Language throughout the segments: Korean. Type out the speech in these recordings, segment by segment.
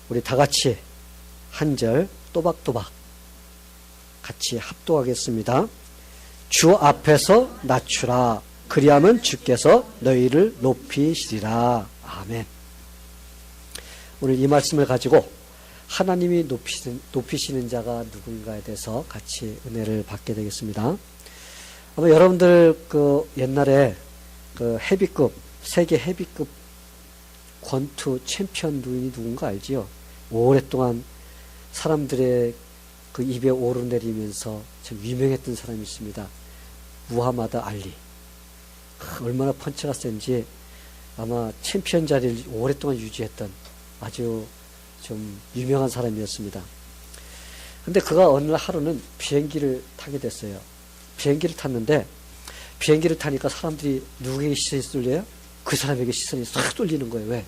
우리 다 같이 한 절 또박또박 같이 합독하겠습니다. 주 앞에서 낮추라. 그리하면 주께서 너희를 높이시리라. 아멘. 오늘 이 말씀을 가지고 하나님이 높이시는 자가 누군가에 대해서 같이 은혜를 받게 되겠습니다. 아마 여러분들 옛날에 헤비급, 세계 헤비급 권투 챔피언 누군가 알지요? 오랫동안 사람들의 입에 오르내리면서 참 유명했던 사람이 있습니다. 무하마드 알리. 얼마나 펀치가 센지 아마 챔피언 자리를 오랫동안 유지했던 아주 좀 유명한 사람이었습니다. 근데 그가 어느 하루는 비행기를 타게 됐어요. 비행기를 탔는데 비행기를 타니까 사람들이 누구에게 시선이 쏠려요? 그 사람에게 시선이 싹 쏠리는 거예요. 왜?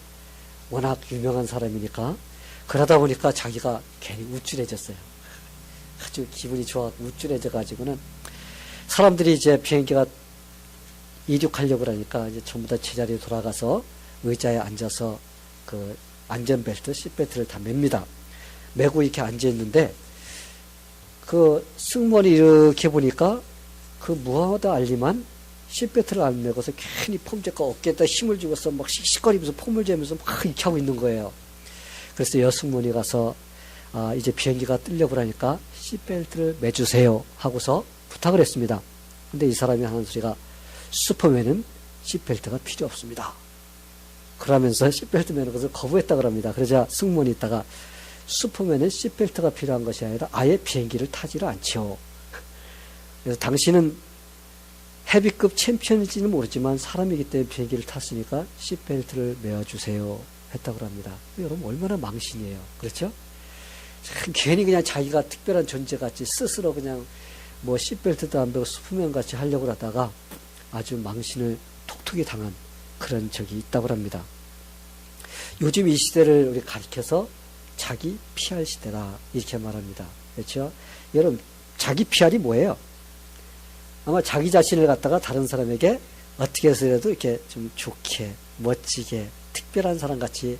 워낙 유명한 사람이니까. 그러다 보니까 자기가 괜히 우쭐해졌어요. 아주 기분이 좋아 우쭐해져 가지고는 사람들이 이제 비행기가 이륙하려고 그러니까 이제 전부 다 제자리에 돌아가서 의자에 앉아서 그 안전벨트, 시트벨트를 다 맵니다. 메고 이렇게 앉아 있는데 그 승무원이 이렇게 보니까 그 무하마드 알리만 시트벨트를 안 메고서 괜히 폼제가 어깨에다 힘을 주고서 막 씩씩거리면서 폼을 재면서 막 이렇게 하고 있는 거예요. 그래서 여승무원이 가서 이제 비행기가 뜨려고 하니까 시트벨트를 매주세요 하고서 부탁을 했습니다. 근데 이 사람이 하는 소리가 슈퍼맨은 시트벨트가 필요 없습니다. 그러면서 시트벨트 매는 것을 거부했다 그럽니다. 그러자 승무원이 있다가 슈퍼맨은 시트벨트가 필요한 것이 아니라 아예 비행기를 타지를 않죠. 그래서 당신은 헤비급 챔피언일지는 모르지만 사람이기 때문에 비행기를 탔으니까 시트벨트를 메어주세요 했다고 합니다. 여러분 얼마나 망신이에요. 그렇죠? 괜히 그냥 자기가 특별한 존재같이 스스로 그냥 뭐 시트벨트도 안 배고 슈퍼맨 같이 하려고 하다가 아주 망신을 톡톡히 당한 그런 적이 있다고 합니다. 요즘 이 시대를 우리 가리켜서 자기 PR 시대다 이렇게 말합니다. 그렇죠? 여러분 자기 PR이 뭐예요? 아마 자기 자신을 갖다가 다른 사람에게 어떻게 해서라도 이렇게 좀 좋게 멋지게 특별한 사람 같이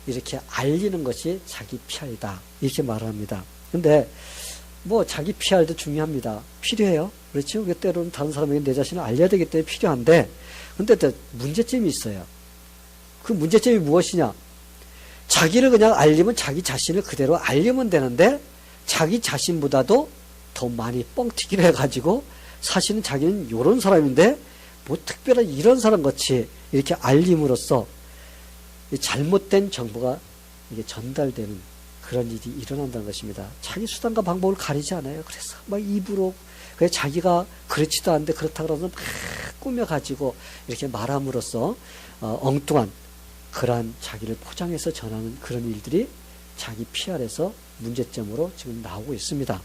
이렇게 알리는 것이 자기 PR이다 이렇게 말합니다. 근데 뭐 자기 PR도 중요합니다. 필요해요. 그렇죠? 때로는 다른 사람에게 내 자신을 알려야 되기 때문에 필요한데 근데 또 문제점이 있어요. 그 문제점이 무엇이냐? 자기를 그냥 알리면 자기 자신을 그대로 알리면 되는데 자기 자신보다도 더 많이 뻥튀기를 해가지고 사실은 자기는 이런 사람인데 뭐 특별한 이런 사람 같이 이렇게 알림으로써 잘못된 정보가 이게 전달되는 그런 일이 일어난다는 것입니다. 자기 수단과 방법을 가리지 않아요. 그래서 막 입으로 그래서 자기가 그렇지도 않은데 그렇다 그러면 막 꾸며가지고 이렇게 말함으로써 엉뚱한 그러한 자기를 포장해서 전하는 그런 일들이 자기 PR에서 문제점으로 지금 나오고 있습니다.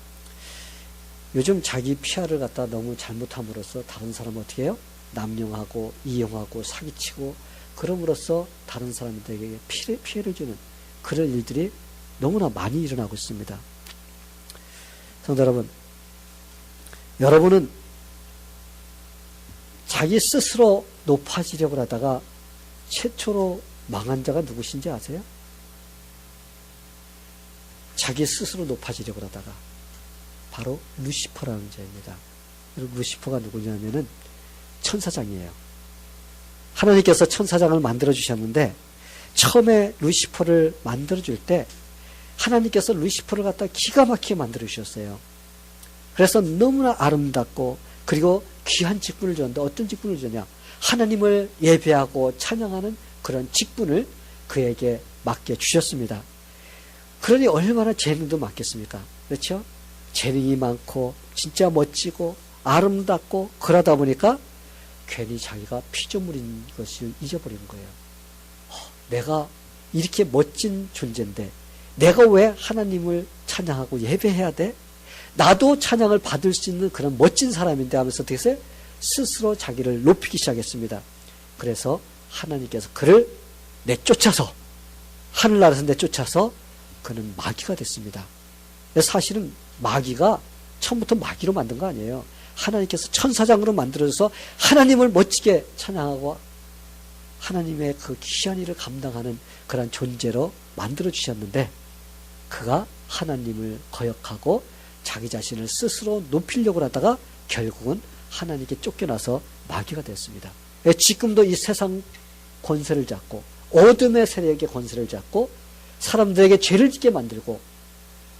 요즘 자기 PR을 갖다 너무 잘못함으로써 다른 사람은 어떻게 해요? 남용하고 이용하고 사기치고 그럼으로써 다른 사람들에게 피해를 주는 그런 일들이 너무나 많이 일어나고 있습니다. 성도 여러분, 여러분은 자기 스스로 높아지려고 하다가 최초로 망한 자가 누구신지 아세요? 자기 스스로 높아지려고 하다가 바로 루시퍼라는 자입니다. 루시퍼가 누구냐면은 천사장이에요. 하나님께서 천사장을 만들어 주셨는데 처음에 루시퍼를 만들어 줄 때 하나님께서 루시퍼를 갖다 기가 막히게 만들어 주셨어요. 그래서 너무나 아름답고 그리고 귀한 직분을 줬는데 어떤 직분을 줬냐? 하나님을 예배하고 찬양하는 그런 직분을 그에게 맡겨 주셨습니다. 그러니 얼마나 재능도 많겠습니까? 그렇죠? 재능이 많고 진짜 멋지고 아름답고 그러다 보니까 괜히 자기가 피조물인 것을 잊어버리는 거예요. 내가 이렇게 멋진 존재인데 내가 왜 하나님을 찬양하고 예배해야 돼? 나도 찬양을 받을 수 있는 그런 멋진 사람인데 하면서 어떻게 했어요? 스스로 자기를 높이기 시작했습니다. 그래서 하나님께서 그를 내쫓아서 하늘나라에서 내쫓아서 그는 마귀가 됐습니다. 사실은 마귀가 처음부터 마귀로 만든 거 아니에요. 하나님께서 천사장으로 만들어서 하나님을 멋지게 찬양하고 하나님의 그 귀한 일을 감당하는 그런 존재로 만들어 주셨는데 그가 하나님을 거역하고 자기 자신을 스스로 높이려고 하다가 결국은 하나님께 쫓겨나서 마귀가 됐습니다. 지금도 이 세상 권세를 잡고 어둠의 세력의 권세를 잡고 사람들에게 죄를 짓게 만들고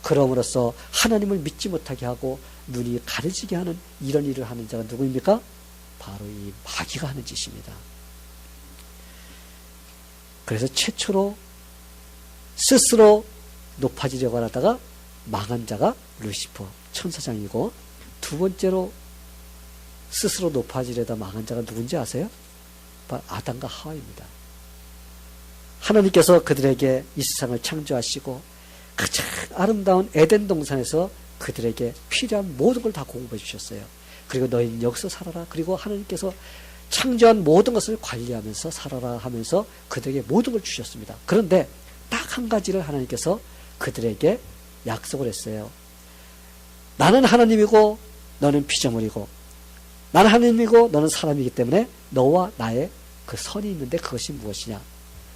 그럼으로써 하나님을 믿지 못하게 하고 눈이 가려지게 하는 이런 일을 하는 자가 누구입니까? 바로 이 마귀가 하는 짓입니다. 그래서 최초로 스스로 높아지려고 하다가 망한 자가 루시퍼 천사장이고, 두 번째로 스스로 높아지려다 망한 자가 누군지 아세요? 바로 아담과 하와입니다. 하나님께서 그들에게 이 세상을 창조하시고 가장 아름다운 에덴 동산에서 그들에게 필요한 모든 걸 다 공급해 주셨어요. 그리고 너희는 여기서 살아라. 그리고 하나님께서 창조한 모든 것을 관리하면서 살아라 하면서 그들에게 모든 걸 주셨습니다. 그런데 딱 한 가지를 하나님께서 그들에게 약속을 했어요. 나는 하나님이고 너는 피조물이고, 나는 하나님이고 너는 사람이기 때문에 너와 나의 그 선이 있는데 그것이 무엇이냐?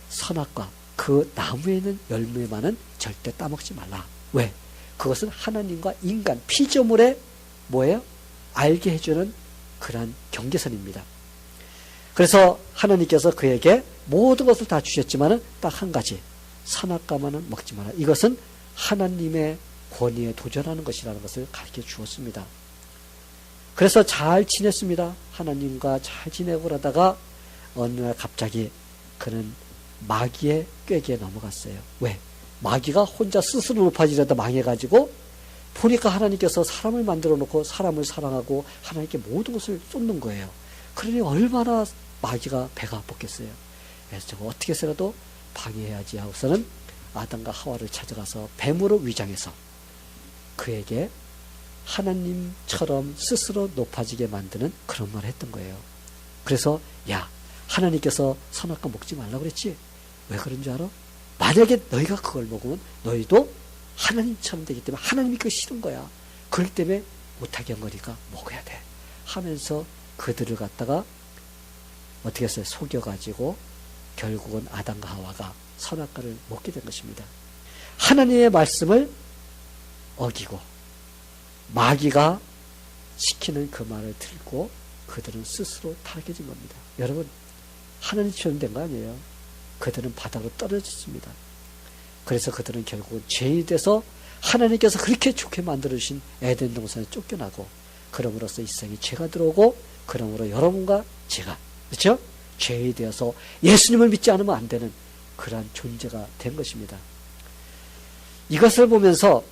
선악과 그 나무에 있는 열매만은 절대 따먹지 말라. 왜? 그것은 하나님과 인간, 피조물의 뭐예요? 알게 해주는 그러한 경계선입니다. 그래서 하나님께서 그에게 모든 것을 다 주셨지만은 딱 한 가지, 선악과만은 먹지 마라. 이것은 하나님의 권위에 도전하는 것이라는 것을 가르쳐 주었습니다. 그래서 잘 지냈습니다. 하나님과 잘 지내고 그러다가 어느 날 갑자기 그는 마귀의 꾀기에 넘어갔어요. 왜? 마귀가 혼자 스스로 높아지려다 망해가지고 보니까 하나님께서 사람을 만들어 놓고 사람을 사랑하고 하나님께 모든 것을 쏟는 거예요. 그러니 얼마나 마귀가 배가 아팠겠어요. 그래서 저거 어떻게 해서라도 방해해야지 하고서는 아담과 하와를 찾아가서 뱀으로 위장해서 그에게 하나님처럼 스스로 높아지게 만드는 그런 말을 했던 거예요. 그래서 야, 하나님께서 선악과 먹지 말라고 그랬지? 왜 그런 줄 알아? 만약에 너희가 그걸 먹으면 너희도 하나님처럼 되기 때문에 하나님이 그거 싫은 거야. 그렇기 때문에 못하게 한 거니까 먹어야 돼 하면서 그들을 갖다가 어떻게 했어요? 속여가지고 결국은 아담과 하와가 선악과를 먹게 된 것입니다. 하나님의 말씀을 어기고 마귀가 시키는 그 말을 들고 그들은 스스로 타락해진 겁니다. 여러분, 하나님처럼 된 거 아니에요. 그들은 바닥으로 떨어졌습니다. 그래서 그들은 결국은 죄인이 돼서 하나님께서 그렇게 좋게 만들어주신 에덴 동산에 쫓겨나고, 그럼으로써 이 세상에 죄가 들어오고, 그러므로 여러분과 제가, 그렇죠? 죄인이 되어서 예수님을 믿지 않으면 안 되는 그러한 존재가 된 것입니다. 이것을 보면서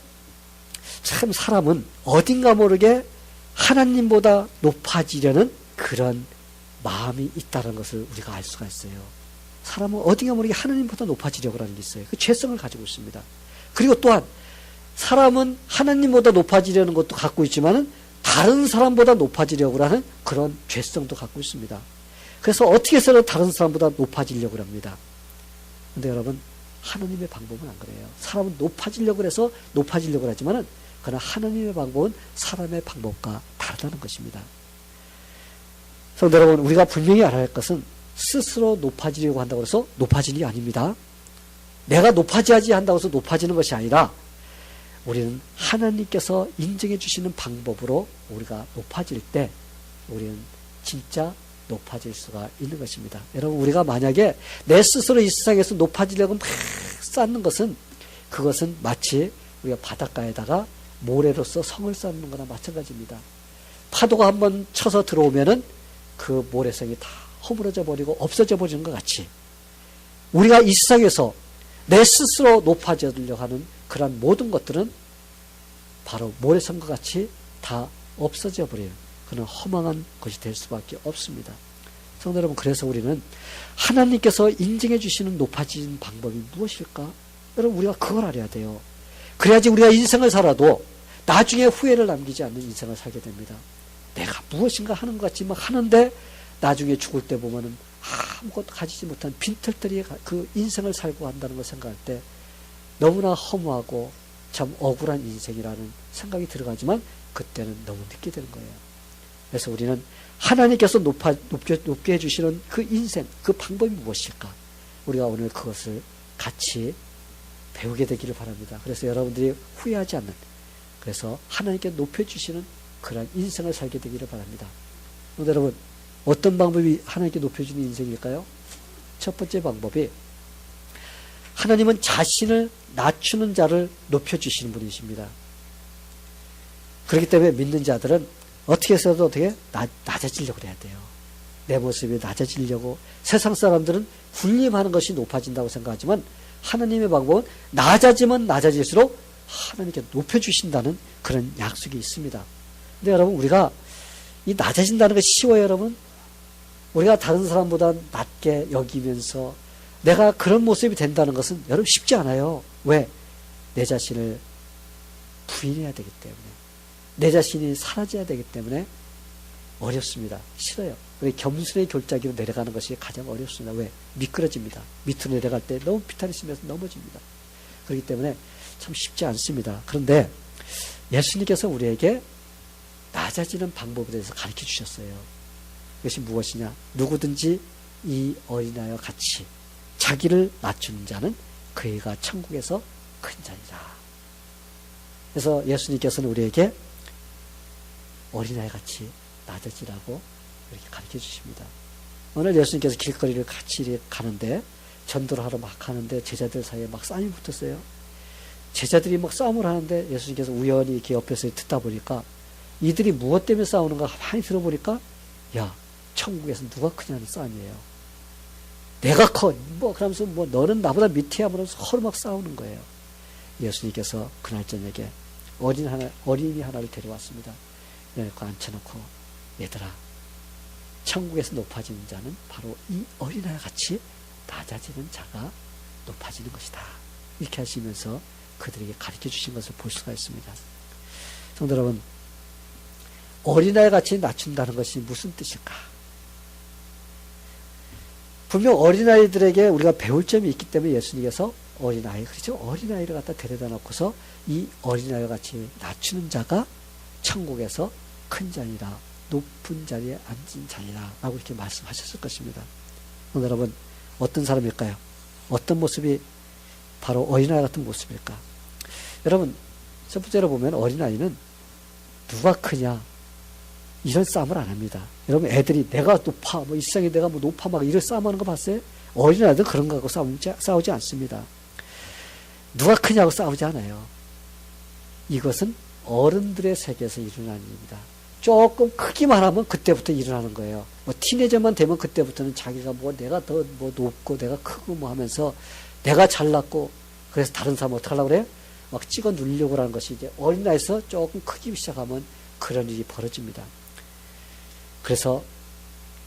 참 사람은 어딘가 모르게 하나님보다 높아지려는 그런 마음이 있다는 것을 우리가 알 수가 있어요. 사람은 어딘가 모르게 하나님보다 높아지려고 하는 게 있어요. 그 죄성을 가지고 있습니다. 그리고 또한 사람은 하나님보다 높아지려는 것도 갖고 있지만은 다른 사람보다 높아지려고 하는 그런 죄성도 갖고 있습니다. 그래서 어떻게 해서는 다른 사람보다 높아지려고 합니다. 근데 여러분, 하나님의 방법은 안 그래요. 사람은 높아지려고 해서 높아지려고 하지만은 그러나 하나님의 방법은 사람의 방법과 다르다는 것입니다. 성도 여러분, 우리가 분명히 알아야 할 것은 스스로 높아지려고 한다고 해서 높아지는 게 아닙니다. 내가 높아져야지 한다고 해서 높아지는 것이 아니라 우리는 하나님께서 인정해 주시는 방법으로 우리가 높아질 때 우리는 진짜 높아질 수가 있는 것입니다. 여러분, 우리가 만약에 내 스스로 이 세상에서 높아지려고 막 쌓는 것은, 그것은 마치 우리가 바닷가에다가 모래로서 성을 쌓는 거나 마찬가지입니다. 파도가 한번 쳐서 들어오면은 그 모래성이 다 허물어져 버리고 없어져 버리는 것 같이, 우리가 이 세상에서 내 스스로 높아지려고 하는 그런 모든 것들은 바로 모래성과 같이 다 없어져 버려요. 그는 허망한 것이 될 수밖에 없습니다. 성도 여러분, 그래서 우리는 하나님께서 인정해 주시는 높아진 방법이 무엇일까? 여러분, 우리가 그걸 알아야 돼요. 그래야지 우리가 인생을 살아도 나중에 후회를 남기지 않는 인생을 살게 됩니다. 내가 무엇인가 하는 것 같지만 하는데 나중에 죽을 때 보면은 아무것도 가지지 못한 빈털터리의 그 인생을 살고 한다는 걸 생각할 때 너무나 허무하고 참 억울한 인생이라는 생각이 들어가지만 그때는 너무 늦게 되는 거예요. 그래서 우리는 하나님께서 높게 해주시는 그 인생, 그 방법이 무엇일까? 우리가 오늘 그것을 같이 배우게 되기를 바랍니다. 그래서 여러분들이 후회하지 않는, 그래서 하나님께 높여주시는 그런 인생을 살게 되기를 바랍니다. 여러분, 어떤 방법이 하나님께 높여주는 인생일까요? 첫 번째 방법이, 하나님은 자신을 낮추는 자를 높여주시는 분이십니다. 그렇기 때문에 믿는 자들은 어떻게 해서도 어떻게 낮아지려고 해야 돼요. 내 모습이 낮아지려고. 세상 사람들은 군림하는 것이 높아진다고 생각하지만 하나님의 방법은 낮아지면 낮아질수록 하나님께 높여주신다는 그런 약속이 있습니다. 근데 여러분, 우리가 이 낮아진다는 것이 쉬워요, 여러분? 우리가 다른 사람보다 낮게 여기면서 내가 그런 모습이 된다는 것은 여러분 쉽지 않아요. 왜? 내 자신을 부인해야 되기 때문에, 내 자신이 사라져야 되기 때문에 어렵습니다. 싫어요. 우리 겸손의 골짜기로 내려가는 것이 가장 어렵습니다. 왜? 미끄러집니다. 밑으로 내려갈 때 너무 비탈이시면서 넘어집니다. 그렇기 때문에 참 쉽지 않습니다. 그런데 예수님께서 우리에게 낮아지는 방법에 대해서 가르쳐 주셨어요. 그것이 무엇이냐? 누구든지 이 어린아이와 같이 자기를 낮추는 자는 그이가 천국에서 큰 자니라. 그래서 예수님께서는 우리에게 어린아이 같이 낮아지라고 이렇게 가르쳐 주십니다. 오늘 예수님께서 길거리를 같이 가는데, 전도를 하러 막 가는데 제자들 사이에 막 싸움이 붙었어요. 제자들이 막 싸움을 하는데 예수님께서 우연히 이렇게 옆에서 듣다 보니까 이들이 무엇 때문에 싸우는가 많이 들어보니까, 야, 천국에서 누가 크냐는 싸움이에요. 내가 커. 그러면서 너는 나보다 밑이야. 그러면서 서로 막 싸우는 거예요. 예수님께서 그날 저녁에 어린이 하나를 데려왔습니다. 그래서 앉혀놓고, 얘들아, 천국에서 높아지는 자는 바로 이 어린아이와 같이 낮아지는 자가 높아지는 것이다. 이렇게 하시면서 그들에게 가르쳐 주신 것을 볼 수가 있습니다. 성도 여러분, 어린아이 같이 낮춘다는 것이 무슨 뜻일까? 분명 어린아이들에게 우리가 배울 점이 있기 때문에 예수님께서 어린아이, 그렇죠? 어린아이를 갖다 데려다 놓고서 이 어린아이와 같이 낮추는 자가 천국에서 큰 자니라, 높은 자리에 앉은 자니라 라고 이렇게 말씀하셨을 것입니다. 오늘 여러분, 어떤 사람일까요? 어떤 모습이 바로 어린아이 같은 모습일까? 여러분, 첫 번째로 보면 어린아이는 누가 크냐 이런 싸움을 안 합니다. 여러분, 애들이 내가 높아, 이 세상에 내가 높아, 막 이런 싸움하는 거 봤어요? 어린아이들은 그런 거 갖고 싸우지 않습니다. 누가 크냐고 싸우지 않아요. 이것은 어른들의 세계에서 일어나는 일입니다. 조금 크기만 하면 그때부터 일어나는 거예요. 티네저만 되면 그때부터는 자기가 내가 더 높고 내가 크고 하면서 내가 잘났고, 그래서 다른 사람 어떻게 하려고 그래요? 막 찍어 누리려고 하는 것이 이제 어린아이에서 조금 크기 시작하면 그런 일이 벌어집니다. 그래서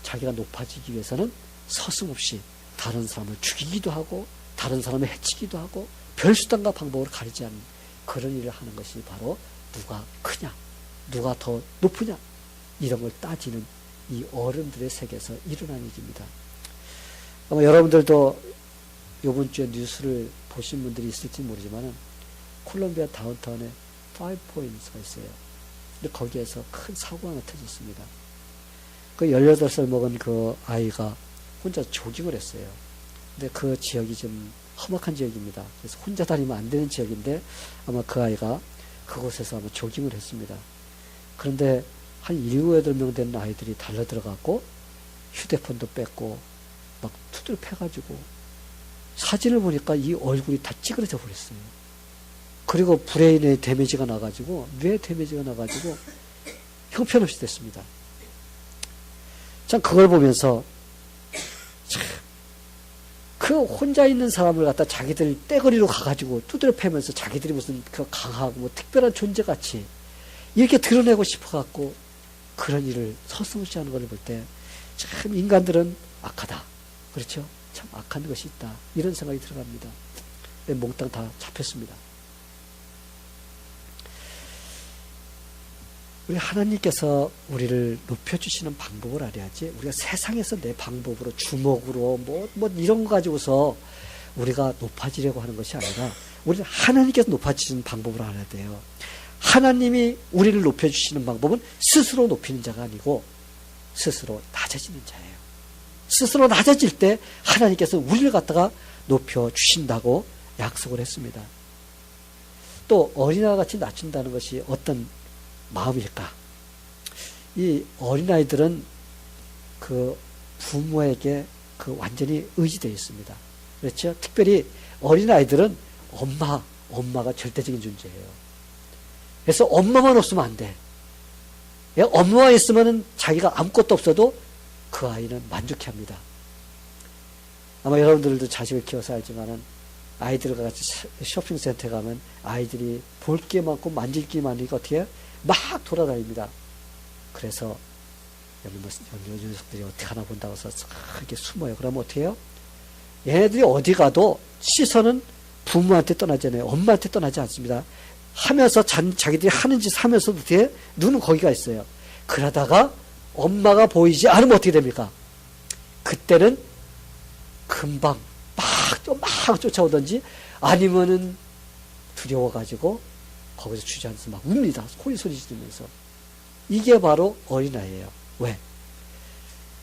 자기가 높아지기 위해서는 서슴없이 다른 사람을 죽이기도 하고 다른 사람을 해치기도 하고 별수단과 방법을 가리지 않는 그런 일을 하는 것이 바로 누가 크냐, 누가 더 높으냐, 이런 걸 따지는 이 어른들의 세계에서 일어나는 일입니다. 아마 여러분들도 이번 주에 뉴스를 보신 분들이 있을지 모르지만 콜롬비아 다운타운에 5포인트가 있어요. 근데 거기에서 큰 사고가 하나 터졌습니다. 그 18살 먹은 그 아이가 혼자 조깅을 했어요. 근데 그 지역이 좀 험악한 지역입니다. 그래서 혼자 다니면 안 되는 지역인데 아마 그 아이가 그곳에서 아마 조깅을 했습니다. 그런데 한 7, 8명 되는 아이들이 달려들어갔고 휴대폰도 뺐고 막 두드려 패가지고 사진을 보니까 이 얼굴이 다 찌그러져 버렸어요. 그리고 브레인에 데미지가 나가지고 뇌에 데미지가 나가지고 형편없이 됐습니다. 참 그걸 보면서 참 그 혼자 있는 사람을 갖다 자기들 떼거리로 가가지고 두드려 패면서 자기들이 무슨 그 강하고 특별한 존재같이 이렇게 드러내고 싶어갖고 그런 일을 서슴없이 하는 걸 볼 때 참 인간들은 악하다. 그렇죠? 참 악한 것이 있다. 이런 생각이 들어갑니다. 몽땅 다 잡혔습니다. 우리 하나님께서 우리를 높여주시는 방법을 알아야지 우리가 세상에서 내 방법으로 주먹으로 뭐 이런 거 가지고서 우리가 높아지려고 하는 것이 아니라 우리는 하나님께서 높아지는 방법을 알아야 돼요. 하나님이 우리를 높여주시는 방법은 스스로 높이는 자가 아니고 스스로 낮아지는 자예요. 스스로 낮아질 때 하나님께서 우리를 갖다가 높여주신다고 약속을 했습니다. 또 어린아이와 같이 낮춘다는 것이 어떤 마음일까? 이 어린아이들은 그 부모에게 그 완전히 의지되어 있습니다. 그렇죠? 특별히 어린아이들은 엄마가 절대적인 존재예요. 그래서 엄마만 없으면 안 돼. 엄마가 있으면 자기가 아무것도 없어도 그 아이는 만족해 합니다. 아마 여러분들도 자식을 키워서 알지만은 아이들과 같이 쇼핑센터에 가면 아이들이 볼 게 많고 만질 게 많으니까 어떻게 해요? 막 돌아다닙니다. 그래서 여기 녀석들이 어떻게 하나 본다고 해서 이렇게 숨어요. 그러면 어떻게 해요? 얘네들이 어디 가도 시선은 부모한테 떠나잖아요. 엄마한테 떠나지 않습니다. 하면서 자기들이 하는 짓 하면서도 어떻게 눈은 거기가 있어요. 그러다가 엄마가 보이지 않으면 어떻게 됩니까? 그때는 금방 막 쫓아오든지 아니면은 두려워가지고 거기서 주저앉아서 막 웁니다. 소리 지르면서. 이게 바로 어린아이예요. 왜?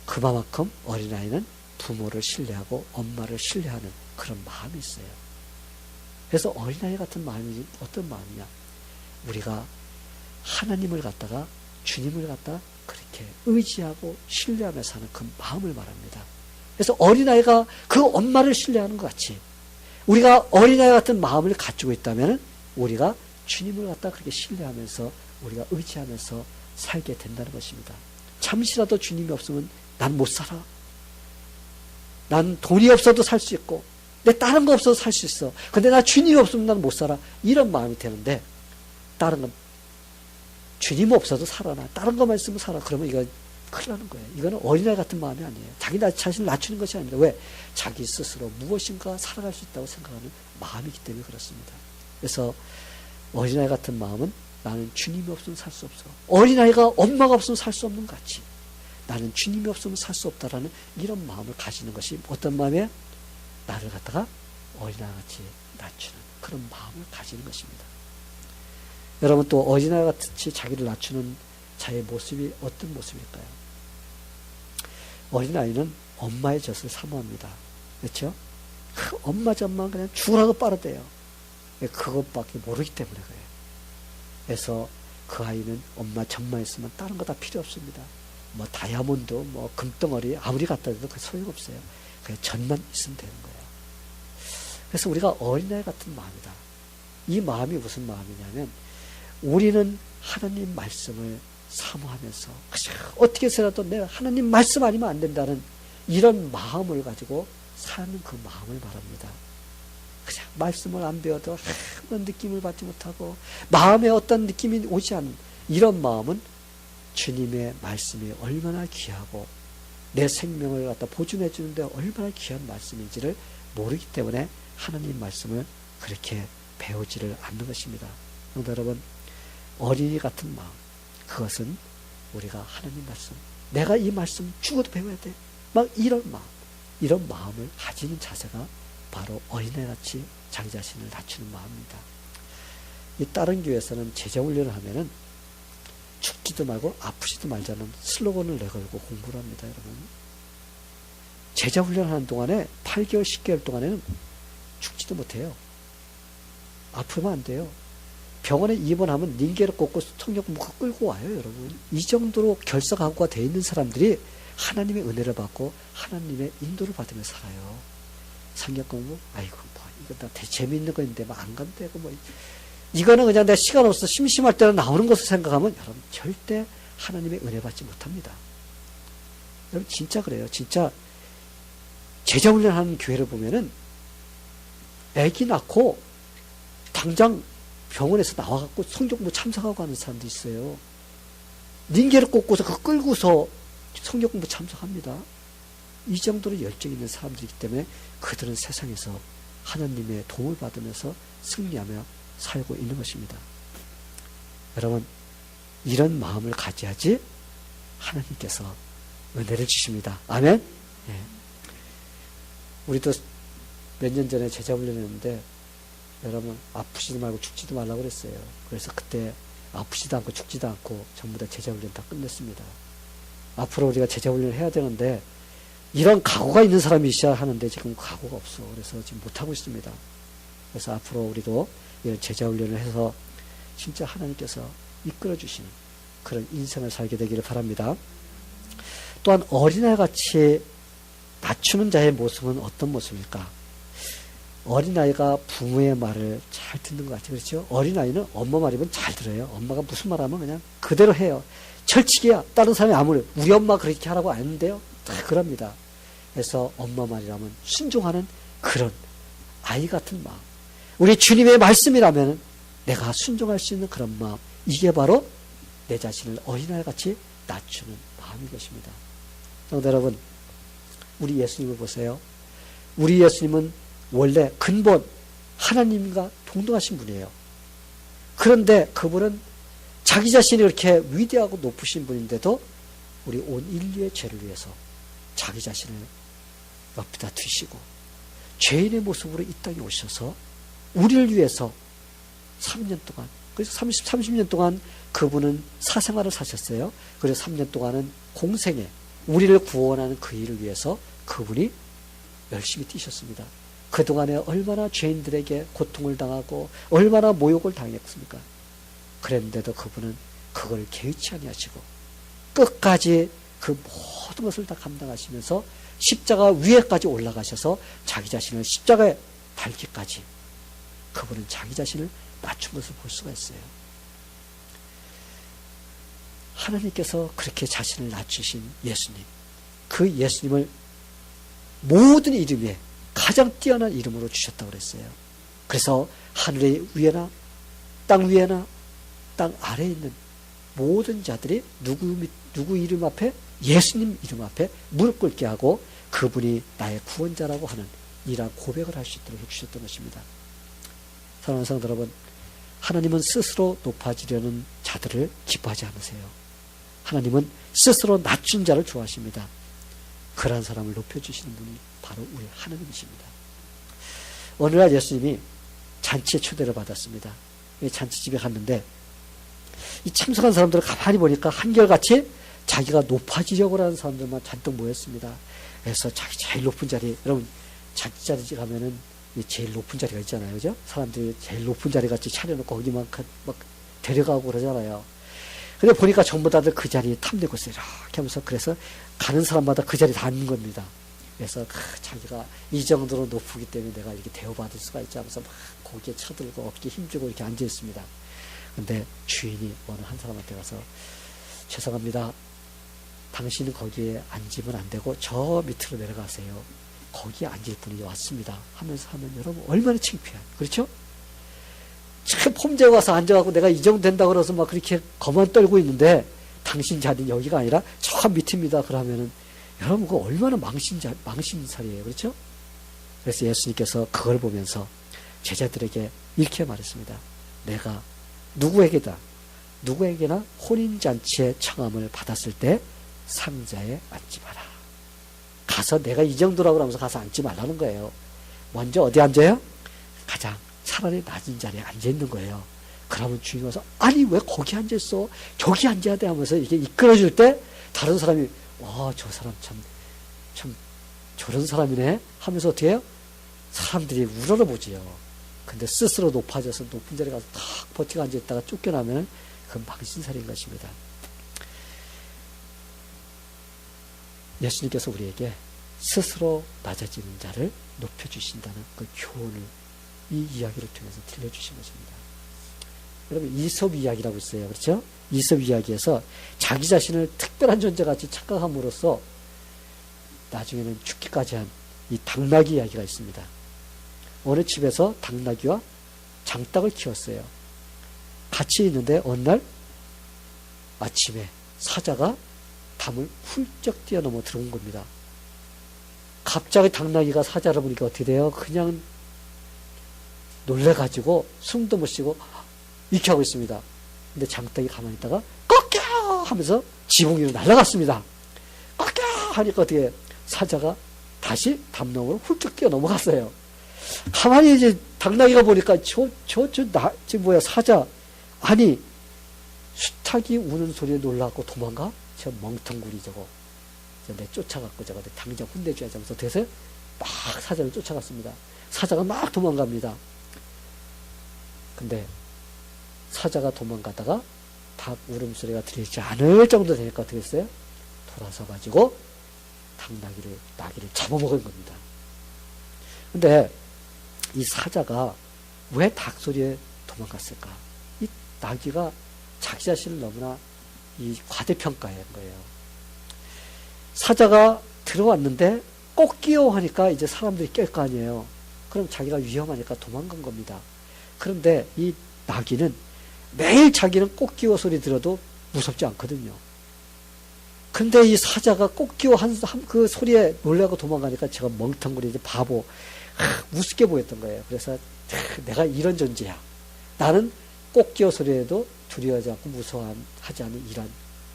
그만큼 어린아이는 부모를 신뢰하고 엄마를 신뢰하는 그런 마음이 있어요. 그래서 어린아이 같은 마음이 어떤 마음이냐? 우리가 하나님을 갖다가 주님을 갖다가 그렇게 의지하고 신뢰하며 사는 그 마음을 말합니다. 그래서 어린아이가 그 엄마를 신뢰하는 것 같이 우리가 어린아이 같은 마음을 가지고 있다면 우리가 주님을 갖다 그렇게 신뢰하면서 우리가 의지하면서 살게 된다는 것입니다. 잠시라도 주님이 없으면 난 못 살아. 난 돈이 없어도 살 수 있고 내 다른 거 없어도 살 수 있어. 근데 나 주님이 없으면 난 못 살아. 이런 마음이 되는데 다른 건 주님 없어도 살아. 나 다른 것만 있으면 살아. 그러면 이거 큰일 나는 거예요. 이거는 어린아이 같은 마음이 아니에요. 자기 자신을 낮추는 것이 아닙니다. 왜? 자기 스스로 무엇인가 살아갈 수 있다고 생각하는 마음이기 때문에 그렇습니다. 그래서 어린아이 같은 마음은 나는 주님이 없으면 살 수 없어. 어린아이가 엄마가 없으면 살 수 없는 것 같이 나는 주님이 없으면 살 수 없다라는 이런 마음을 가지는 것이 어떤 마음이에요? 나를 갖다가 어린아이같이 낮추는 그런 마음을 가지는 것입니다. 여러분 또 어린아이같이 자기를 낮추는 자의 모습이 어떤 모습일까요? 어린아이는 엄마의 젖을 사모합니다. 그렇죠? 그 엄마 젖만 그냥 죽으라고 빨아대요. 그것밖에 모르기 때문에 그래요. 그래서 그 아이는 엄마 젖만 있으면 다른 거 다 필요 없습니다. 뭐 다이아몬드, 뭐 금덩어리 아무리 갖다 대도 그 소용없어요. 그냥 젖만 있으면 되는 거예요. 그래서 우리가 어린아이 같은 마음이다. 이 마음이 무슨 마음이냐면 우리는 하나님 말씀을 사모하면서 어떻게 해서라도 내가 하나님 말씀 아니면 안 된다는 이런 마음을 가지고 사는 그 마음을 말합니다. 그냥 말씀을 안 배워도 아무런 느낌을 받지 못하고 마음에 어떤 느낌이 오지 않는 이런 마음은 주님의 말씀이 얼마나 귀하고 내 생명을 갖다 보존해 주는데 얼마나 귀한 말씀인지를 모르기 때문에 하나님 말씀을 그렇게 배우지를 않는 것입니다. 여러분 어린이 같은 마음 그것은 우리가 하나님 말씀 내가 이 말씀 죽어도 배워야 돼 막 이런 마음을 가지는 자세가 바로 어린애같이 자기 자신을 낮추는 마음입니다. 이 다른 교회에서는 제자훈련을 하면은 죽지도 말고 아프지도 말자는 슬로건을 내걸고 공부를 합니다. 여러분 제자훈련하는 동안에 8개월 10개월 동안에는 죽지도 못해요. 아프면 안 돼요. 병원에 입원하면 닌게를 꽂고 성경 공부 끌고 와요. 여러분 이 정도로 결석하고가 되어 있는 사람들이 하나님의 은혜를 받고 하나님의 인도를 받으며 살아요. 성경 공부 아이고 뭐 이거 다 재미있는 거인데 막 안 간대고 뭐 이거는 그냥 내 시간 없어 심심할 때는 나오는 것을 생각하면 여러분 절대 하나님의 은혜 받지 못합니다. 여러분 진짜 그래요. 진짜 제자훈련하는 교회를 보면은 애기 낳고 당장 병원에서 나와갖고 성경공부 참석하고 하는 사람도 있어요. 닌게를 꽂고서 그거 끌고서 성경공부 참석합니다. 이 정도로 열정 있는 사람들이기 때문에 그들은 세상에서 하나님의 도움을 받으면서 승리하며 살고 있는 것입니다. 여러분 이런 마음을 가져야지 하나님께서 은혜를 주십니다. 아멘. 네. 우리도 몇 년 전에 제자훈련했는데 여러분 아프지도 말고 죽지도 말라고 그랬어요. 그래서 그때 아프지도 않고 죽지도 않고 전부 다 제자훈련 다 끝냈습니다. 앞으로 우리가 제자훈련을 해야 되는데 이런 각오가 있는 사람이 있어야 하는데 지금 각오가 없어. 그래서 지금 못하고 있습니다. 그래서 앞으로 우리도 이런 제자 훈련을 해서 진짜 하나님께서 이끌어 주시는 그런 인생을 살게 되기를 바랍니다. 또한 어린아이같이 낮추는 자의 모습은 어떤 모습일까? 어린아이가 부모의 말을 잘 듣는 것 같아요. 그렇죠? 어린아이는 엄마 말이면 잘 들어요. 엄마가 무슨 말 하면 그냥 그대로 해요. 철칙이야. 다른 사람이 아무리 우리 엄마 그렇게 하라고 안 하는데요. 다 그럽니다. 그래서 엄마 말이라면 순종하는 그런 아이 같은 마음. 우리 주님의 말씀이라면 내가 순종할 수 있는 그런 마음. 이게 바로 내 자신을 어린아이같이 낮추는 마음인 것입니다. 성도 여러분, 우리 예수님을 보세요. 우리 예수님은 원래 근본 하나님과 동등하신 분이에요. 그런데 그분은 자기 자신이 그렇게 위대하고 높으신 분인데도 우리 온 인류의 죄를 위해서 자기 자신을 옆에다 두시고 죄인의 모습으로 이 땅에 오셔서 우리를 위해서 3년 동안, 그래서 30년 동안 그분은 사생활을 사셨어요. 그래서 3년 동안은 공생에 우리를 구원하는 그 일을 위해서 그분이 열심히 뛰셨습니다. 그동안에 얼마나 죄인들에게 고통을 당하고 얼마나 모욕을 당했습니까? 그랬는데도 그분은 그걸 개의치 아니하시고 끝까지 그 모든 것을 다 감당하시면서 십자가 위에까지 올라가셔서 자기 자신을 십자가에 달기까지 그분은 자기 자신을 낮춘 것을 볼 수가 있어요. 하나님께서 그렇게 자신을 낮추신 예수님, 그 예수님을 모든 이름에 가장 뛰어난 이름으로 주셨다고 그랬어요. 그래서 하늘 위에나 땅 위에나 땅 아래에 있는 모든 자들이 누구 이름 앞에? 예수님 이름 앞에 무릎 꿇게 하고 그분이 나의 구원자라고 하는 이러한 고백을 할 수 있도록 해주셨던 것입니다. 사랑하는 성도 여러분, 하나님은 스스로 높아지려는 자들을 기뻐하지 않으세요. 하나님은 스스로 낮춘 자를 좋아하십니다. 그러한 사람을 높여주시는 분이 바로 우리 하나님이십니다. 어느 날 예수님이 잔치에 초대를 받았습니다. 잔치집에 갔는데 이 참석한 사람들을 가만히 보니까 한결같이 자기가 높아지려고 하는 사람들만 잔뜩 모였습니다. 그래서 자기 제일 높은 자리, 여러분 잔치 자리 가면은 제일 높은 자리가 있잖아요. 그죠? 사람들이 제일 높은 자리 같이 차려놓고 거기만 막 데려가고 그러잖아요. 근데 보니까 전부 다들 그 자리에 탐내고 있어요. 이렇게 하면서 그래서 가는 사람마다 그 자리에 다 앉는 겁니다. 그래서 자기가 이 정도로 높기 때문에 내가 이렇게 대우받을 수가 있지 하면서 막 고개 쳐들고 어깨 힘주고 이렇게 앉아 있습니다. 근데 주인이 어느 한 사람한테 가서 죄송합니다. 당신은 거기에 앉으면 안 되고 저 밑으로 내려가세요. 거기에 앉을 분이 왔습니다. 하면서 하면 여러분 얼마나 창피해요. 그렇죠? 참 폼제 와서 앉아갖고 내가 이 정도 된다고 그래서 막 그렇게 거만 떨고 있는데 당신 자리는 여기가 아니라 저 밑입니다. 그러면은 여러분 그거 얼마나 망신살이에요. 그렇죠? 그래서 예수님께서 그걸 보면서 제자들에게 이렇게 말했습니다. 내가 누구에게나 혼인잔치의 청함을 받았을 때 상자에 앉지 마라. 가서 내가 이 정도라고 하면서 가서 앉지 말라는 거예요. 먼저 어디 앉아요? 가장 차라리 낮은 자리에 앉아있는 거예요. 그러면 주인이 와서 아니 왜 거기 앉아있어? 저기 앉아야 돼 하면서 이렇게 이끌어줄 때 다른 사람이 와, 저 사람 참 저런 사람이네 하면서 어떻게 해요? 사람들이 우러러보지요. 근데 스스로 높아져서 높은 자리에 가서 탁 버티고 앉아있다가 쫓겨나면 그건 망신살인 것입니다. 예수님께서 우리에게 스스로 낮아지는 자를 높여주신다는 그 교훈을 이 이야기를 통해서 들려주신 것입니다. 여러분 이솝 이야기라고 있어요. 그렇죠? 이솝 이야기에서 자기 자신을 특별한 존재같이 착각함으로써 나중에는 죽기까지 한 이 당나귀 이야기가 있습니다. 어느 집에서 당나귀와 장닭을 키웠어요. 같이 있는데 어느 날 아침에 사자가 담을 훌쩍 뛰어넘어 들어온 겁니다. 갑자기 당나귀가 사자를 보니까 어떻게 돼요? 그냥 놀래가지고 숨도 못 쉬고 이렇게 하고 있습니다. 근데 장닭이 가만히 있다가 꺾여! 하면서 지붕 위로 날아갔습니다. 꺾여! 하니까 어떻게 사자가 다시 담 너머로 훌쩍 뛰어 넘어갔어요. 가만히 이제 당나귀가 보니까 사자 아니 수탉이 우는 소리에 놀라고 도망가? 저 멍텅구리 저거 내 쫓아갔고 저거 당장 혼내줘야지 하면서 돼서 막 사자를 쫓아갔습니다. 사자가 막 도망갑니다. 근데 사자가 도망가다가 닭 울음소리가 들리지 않을 정도 되니까 어떻게 했어요? 돌아서 가지고 나귀를 잡아먹은 겁니다. 근데 이 사자가 왜 닭 소리에 도망갔을까? 이 나귀가 자기 자신을 너무나 이 과대평가한 거예요. 사자가 들어왔는데 꼭 끼워하니까 이제 사람들이 깰 거 아니에요. 그럼 자기가 위험하니까 도망간 겁니다. 그런데 이 나귀는 매일 자기는 꽃기호 소리 들어도 무섭지 않거든요. 근데 이 사자가 꽃기호 그 소리에 놀라고 도망가니까 제가 멍텅구리 바보 우습게 보였던 거예요. 그래서 내가 이런 존재야. 나는 꽃기호 소리에도 두려워하지 않고 무서워하지 않는 이런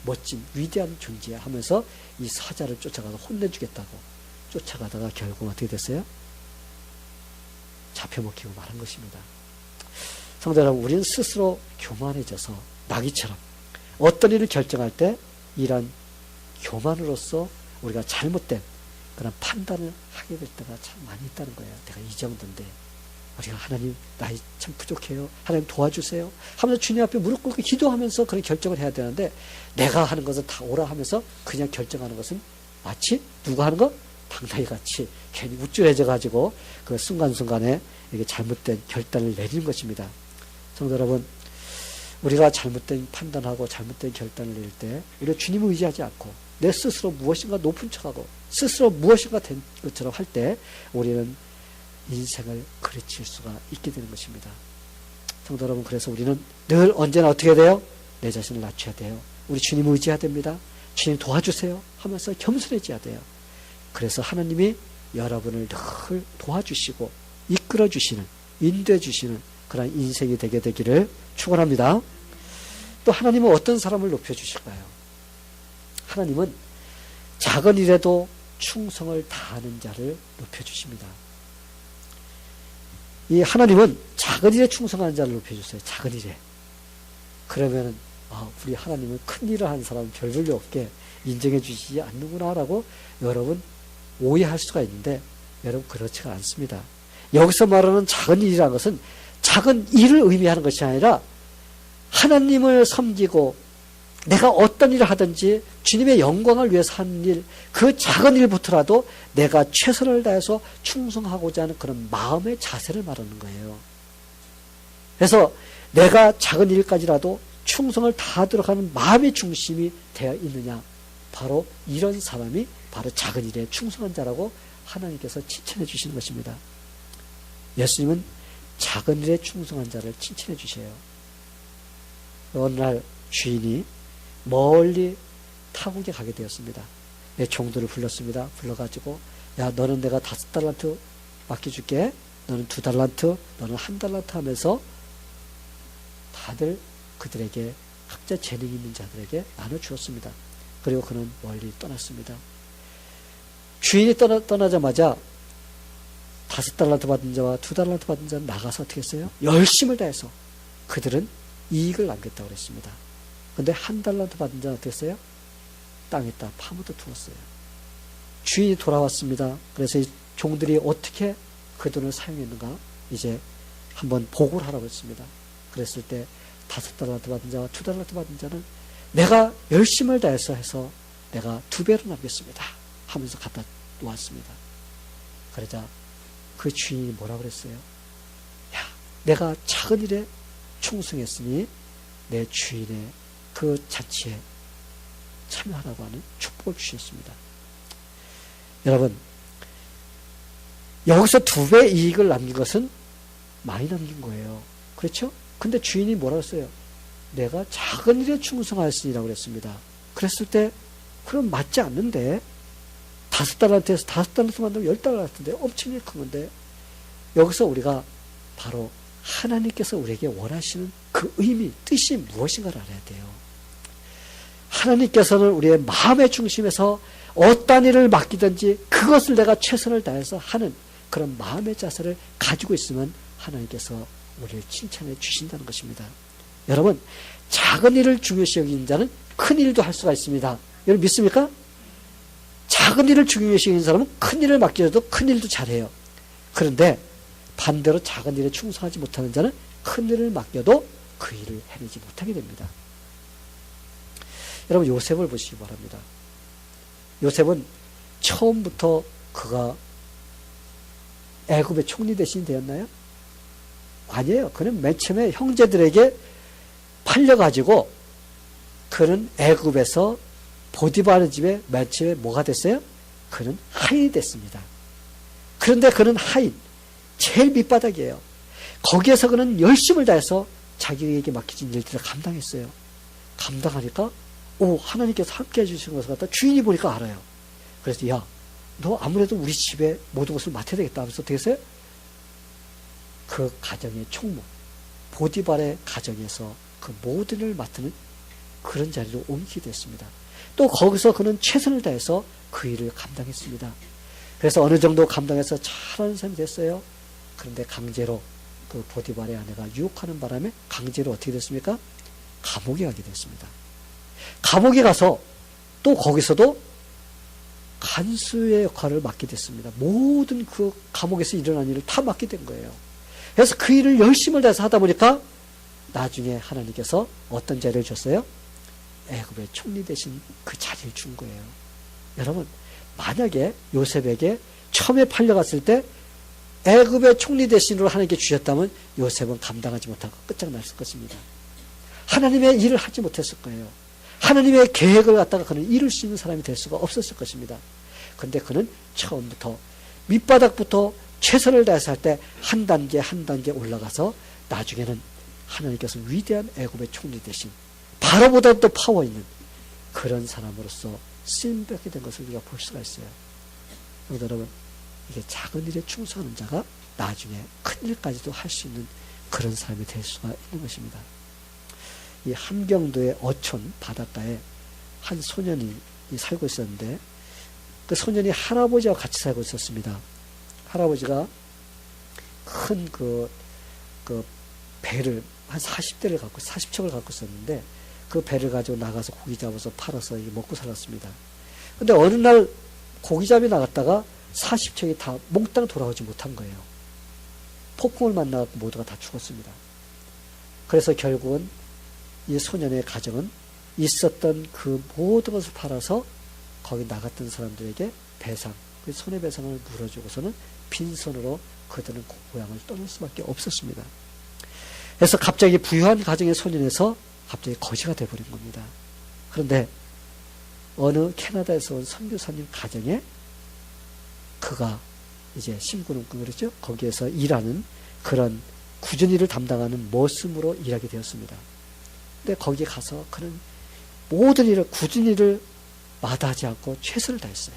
멋진 위대한 존재야 하면서 이 사자를 쫓아가서 혼내주겠다고 쫓아가다가 결국 어떻게 됐어요? 잡혀먹히고 말한 것입니다. 성도 여러분, 우리는 스스로 교만해져서 나귀처럼 어떤 일을 결정할 때 이런 교만으로서 우리가 잘못된 그런 판단을 하게 될 때가 참 많이 있다는 거예요. 내가 이 정도인데 우리가 하나님 나이 참 부족해요. 하나님 도와주세요. 하면서 주님 앞에 무릎 꿇고 기도하면서 그런 결정을 해야 되는데 내가 하는 것은 다 오라 하면서 그냥 결정하는 것은 마치 누가 하는 거? 당나귀같이 괜히 우쭐해져가지고 그 순간순간에 이게 잘못된 결단을 내리는 것입니다. 성도 여러분, 우리가 잘못된 판단하고 잘못된 결단을 내릴 때 우리가 주님을 의지하지 않고 내 스스로 무엇인가 높은 척하고 스스로 무엇인가 된 것처럼 할 때 우리는 인생을 그르칠 수가 있게 되는 것입니다. 성도 여러분, 그래서 우리는 늘 언제나 어떻게 돼요? 내 자신을 낮춰야 돼요. 우리 주님을 의지해야 됩니다. 주님 도와주세요 하면서 겸손해져야 돼요. 그래서 하나님이 여러분을 늘 도와주시고 이끌어주시는 인도해주시는 그런 인생이 되게 되기를 축원합니다. 또 하나님은 어떤 사람을 높여주실까요? 하나님은 작은 일에도 충성을 다하는 자를 높여주십니다. 이 하나님은 작은 일에 충성하는 자를 높여주세요. 작은 일에. 그러면은 우리 하나님은 큰 일을 하는 사람은 별 볼일 없게 인정해 주시지 않는구나 라고 여러분 오해할 수가 있는데 여러분 그렇지가 않습니다. 여기서 말하는 작은 일이라는 것은 작은 일을 의미하는 것이 아니라 하나님을 섬기고 내가 어떤 일을 하든지 주님의 영광을 위해서 하는 일, 그 작은 일부터라도 내가 최선을 다해서 충성하고자 하는 그런 마음의 자세를 말하는 거예요. 그래서 내가 작은 일까지라도 충성을 다하도록 하는 마음의 중심이 되어 있느냐, 바로 이런 사람이 바로 작은 일에 충성한 자라고 하나님께서 칭찬해 주시는 것입니다. 예수님은 작은 일에 충성한 자를 칭찬해 주셔요. 어느 날 주인이 멀리 타국에 가게 되었습니다. 내 종들을 불렀습니다. 불러가지고 야, 너는 내가 5달란트 맡겨줄게. 너는 2달란트, 너는 1달란트 하면서 다들 그들에게 각자 재능 있는 자들에게 나눠주었습니다. 그리고 그는 멀리 떠났습니다. 주인이 떠나자마자 5달란트 받은 자와 2달란트 받은 자는 나가서 어떻게 했어요? 열심을 다해서 그들은 이익을 남겼다고 그랬습니다. 근데 1달란트 받은 자는 어떻게 했어요? 땅에다 파묻어 두었어요. 주인이 돌아왔습니다. 그래서 이 종들이 어떻게 그 돈을 사용했는가 이제 한번 보고를 하라고 했습니다. 그랬을 때 5달란트 받은 자와 2달란트 받은 자는 내가 열심을 다해서 해서 내가 2배로 남겼습니다 하면서 갖다 놓았습니다. 그러자 그 주인이 뭐라고 그랬어요? 야, 내가 작은 일에 충성했으니 내 주인의 그 잔치에 참여하라고 하는 축복을 주셨습니다. 여러분, 여기서 2배 이익을 남긴 것은 많이 남긴 거예요. 그렇죠? 근데 주인이 뭐라고 했어요? 내가 작은 일에 충성하였으니라고 그랬습니다. 그랬을 때 그럼 맞지 않는데 5달란트에서 5달란트 만들면 10달란트인데 엄청 큰 건데 여기서 우리가 바로 하나님께서 우리에게 원하시는 그 의미, 뜻이 무엇인가를 알아야 돼요. 하나님께서는 우리의 마음의 중심에서 어떤 일을 맡기든지 그것을 내가 최선을 다해서 하는 그런 마음의 자세를 가지고 있으면 하나님께서 우리를 칭찬해 주신다는 것입니다. 여러분, 작은 일을 중요시 여기는 자는 큰 일도 할 수가 있습니다. 여러분 믿습니까? 작은 일을 중요시 여기는 사람은 큰 일을 맡겨도 큰 일도 잘해요. 그런데 반대로 작은 일에 충성하지 못하는 자는 큰 일을 맡겨도 그 일을 해내지 못하게 됩니다. 여러분, 요셉을 보시기 바랍니다. 요셉은 처음부터 그가 애굽의 총리 대신이 되었나요? 아니에요. 그는 맨 처음에 형제들에게 팔려가지고 그는 애굽에서 보디바르 집에 맨 처음에 뭐가 됐어요? 그는 하인이 됐습니다. 그런데 그는 하인, 제일 밑바닥이에요. 거기에서 그는 열심을 다해서 자기에게 맡겨진 일들을 감당했어요. 감당하니까 하나님께서 함께 해주신 것을 갖다 주인이 보니까 알아요. 그래서 야, 너 아무래도 우리 집에 모든 것을 맡아야 되겠다 하면서 어떻게 했어요? 그 가정의 총무, 보디발의 가정에서 그 모든 일을 맡는 그런 자리로 옮기게 됐습니다. 또 거기서 그는 최선을 다해서 그 일을 감당했습니다. 그래서 어느 정도 감당해서 잘하는 사람이 됐어요. 그런데 강제로 그 보디발의 아내가 유혹하는 바람에 강제로 어떻게 됐습니까? 감옥에 가게 됐습니다. 감옥에 가서 또 거기서도 간수의 역할을 맡게 됐습니다. 모든 그 감옥에서 일어난 일을 다 맡게 된 거예요. 그래서 그 일을 열심을 다해서 하다 보니까 나중에 하나님께서 어떤 자리를 줬어요? 애굽의 총리 대신 그 자리를 준 거예요. 여러분, 만약에 요셉에게 처음에 팔려갔을 때 애굽의 총리 대신으로 하나님께 주셨다면 요셉은 감당하지 못하고 끝장났을 것입니다. 하나님의 일을 하지 못했을 거예요. 하나님의 계획을 갖다가 그는 이룰 수 있는 사람이 될 수가 없었을 것입니다. 그런데 그는 처음부터 밑바닥부터 최선을 다해서 할 때 한 단계 한 단계 올라가서 나중에는 하나님께서 위대한 애굽의 총리 대신 바로보다 더 파워 있는 그런 사람으로서 쓰임받게 된 것을 우리가 볼 수가 있어요. 여러분, 이게 작은 일에 충성하는 자가 나중에 큰 일까지도 할 수 있는 그런 사람이 될 수가 있는 것입니다. 이 함경도의 어촌 바닷가에 한 소년이 살고 있었는데 그 소년이 할아버지와 같이 살고 있었습니다. 할아버지가 큰 그 배를 한 40척을 갖고 있었는데 그 배를 가지고 나가서 고기 잡아서 팔아서 먹고 살았습니다. 근데 어느 날 고기잡이 나갔다가 40척이 다 몽땅 돌아오지 못한 거예요. 폭풍을 만나서 모두가 다 죽었습니다. 그래서 결국은 이 소년의 가정은 있었던 그 모든 것을 팔아서 거기 나갔던 사람들에게 배상, 그 손해배상을 물어주고서는 빈손으로 그들은 고향을 떠날 수밖에 없었습니다. 그래서 갑자기 부유한 가정의 소년에서 갑자기 거지가 되어버린 겁니다. 그런데 어느 캐나다에서 온 선교사님 가정에 그가 이제 심부름꾼 그랬죠? 거기에서 일하는 그런 굳은 일을 담당하는 머슴으로 일하게 되었습니다. 근데 거기에 가서 그는 모든 일을, 굳은 일을 마다하지 않고 최선을 다했어요.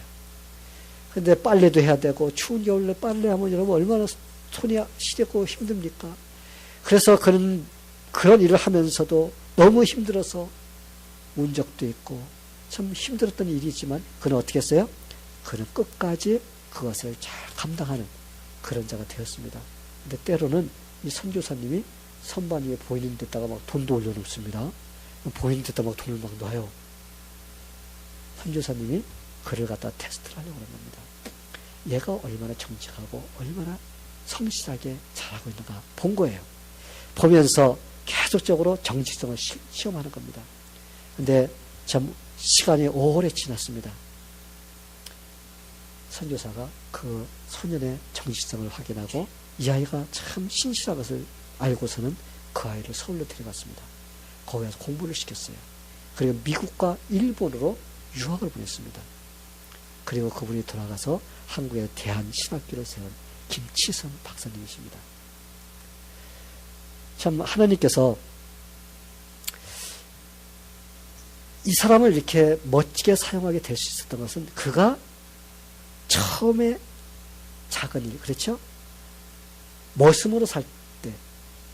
근데 빨래도 해야 되고, 추운 겨울에 빨래하면 여러분 얼마나 손이 시렵고 힘듭니까? 그래서 그는 그런 일을 하면서도 너무 힘들어서 운 적도 있고, 참 힘들었던 일이지만, 그는 어떻게 했어요? 그는 끝까지 그것을 잘 감당하는 그런 자가 되었습니다. 근데 때로는 이 선교사님이 선반 위에 보이는 데다가 막 돈도 올려놓습니다. 보이는 데다가 막 돈을 막 놔요. 선교사님이 그를 갖다 테스트를 하려고 하는 겁니다. 얘가 얼마나 정직하고 얼마나 성실하게 잘하고 있는가 본 거예요. 보면서 계속적으로 정직성을 시험하는 겁니다. 근데 참 시간이 오래 지났습니다. 선교사가 그 소년의 정직성을 확인하고 이 아이가 참 신실한 것을 알고서는 그 아이를 서울로 데려갔습니다. 거기 가서 공부를 시켰어요. 그리고 미국과 일본으로 유학을 보냈습니다. 그리고 그분이 돌아가서 한국에 대한신학교를 세운 김치성 박사님이십니다. 참 하나님께서 이 사람을 이렇게 멋지게 사용하게 될 수 있었던 것은 그가 처음에 작은 일, 그렇죠? 머슴으로 살 때,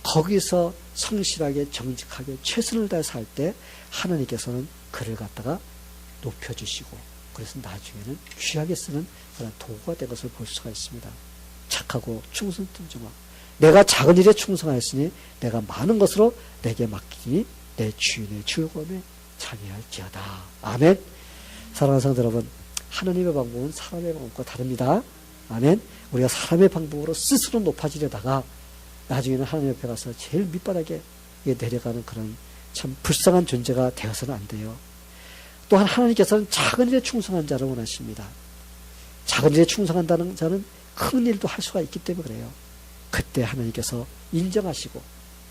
거기서 성실하게 정직하게 최선을 다해서 살 때 하나님께서는 그를 갖다가 높여주시고, 그래서 나중에는 귀하게 쓰는 그런 도구가 된 것을 볼 수가 있습니다. 착하고 충성됨정화. 내가 작은 일에 충성하였으니 내가 많은 것으로 내게 맡기니 내 주인의 즐거움에 참여할지어다. 아멘. 사랑하는 성도 여러분, 하나님의 방법은 사람의 방법과 다릅니다. 아멘. 우리가 사람의 방법으로 스스로 높아지려다가 나중에는 하나님 옆에 가서 제일 밑바닥에 내려가는 그런 참 불쌍한 존재가 되어서는 안 돼요. 또한 하나님께서는 작은 일에 충성한 자를 원하십니다. 작은 일에 충성한다는 자는 큰 일도 할 수가 있기 때문에 그래요. 그때 하나님께서 인정하시고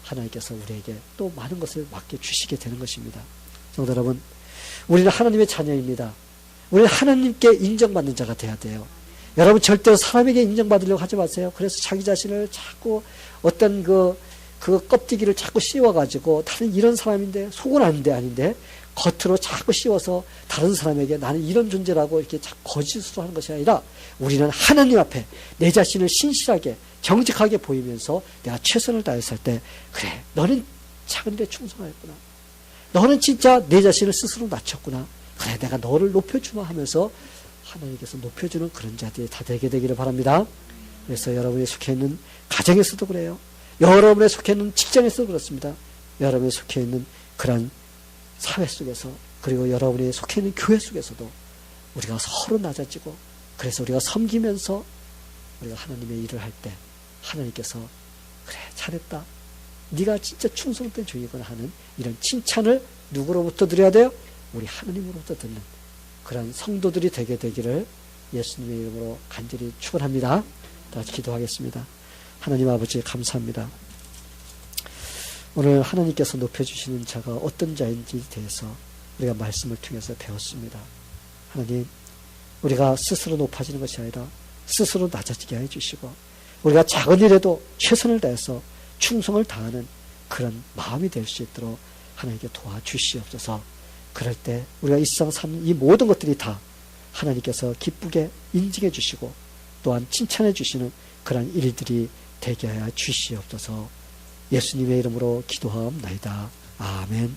하나님께서 우리에게 또 많은 것을 맡겨주시게 되는 것입니다. 성도 여러분, 우리는 하나님의 자녀입니다. 우리는 하나님께 인정받는 자가 돼야 돼요. 여러분 절대로 사람에게 인정받으려고 하지 마세요. 그래서 자기 자신을 자꾸 어떤 그 껍데기를 자꾸 씌워가지고 나는 이런 사람인데 속은 아닌데 겉으로 자꾸 씌워서 다른 사람에게 나는 이런 존재라고 이렇게 자꾸 거짓으로 하는 것이 아니라 우리는 하나님 앞에 내 자신을 신실하게 정직하게 보이면서 내가 최선을 다했을 때 그래 너는 작은 데 충성하였구나. 너는 진짜 내 자신을 스스로 낮췄구나. 그래 내가 너를 높여주마 하면서 하나님께서 높여주는 그런 자들이 다 되게 되기를 바랍니다. 그래서 여러분이 속해 있는 가정에서도 그래요. 여러분의 속해 있는 직장에서도 그렇습니다. 여러분이 속해 있는 그런 사회 속에서 그리고 여러분이 속해 있는 교회 속에서도 우리가 서로 낮아지고 그래서 우리가 섬기면서 우리가 하나님의 일을 할 때 하나님께서 그래 잘했다. 네가 진짜 충성된 종이구나 하는 이런 칭찬을 누구로부터 드려야 돼요? 우리 하나님으로부터 듣는 그런 성도들이 되게 되기를 예수님의 이름으로 간절히 축원합니다. 다 기도하겠습니다. 하나님 아버지 감사합니다. 오늘 하나님께서 높여주시는 자가 어떤 자인지에 대해서 우리가 말씀을 통해서 배웠습니다. 하나님, 우리가 스스로 높아지는 것이 아니라 스스로 낮아지게 해주시고 우리가 작은 일에도 최선을 다해서 충성을 다하는 그런 마음이 될 수 있도록 하나님께 도와주시옵소서. 그럴 때 우리가 이 세상 사는 이 모든 것들이 다 하나님께서 기쁘게 인증해 주시고 또한 칭찬해 주시는 그런 일들이 되게 하여 주시옵소서. 예수님의 이름으로 기도하옵나이다. 아멘.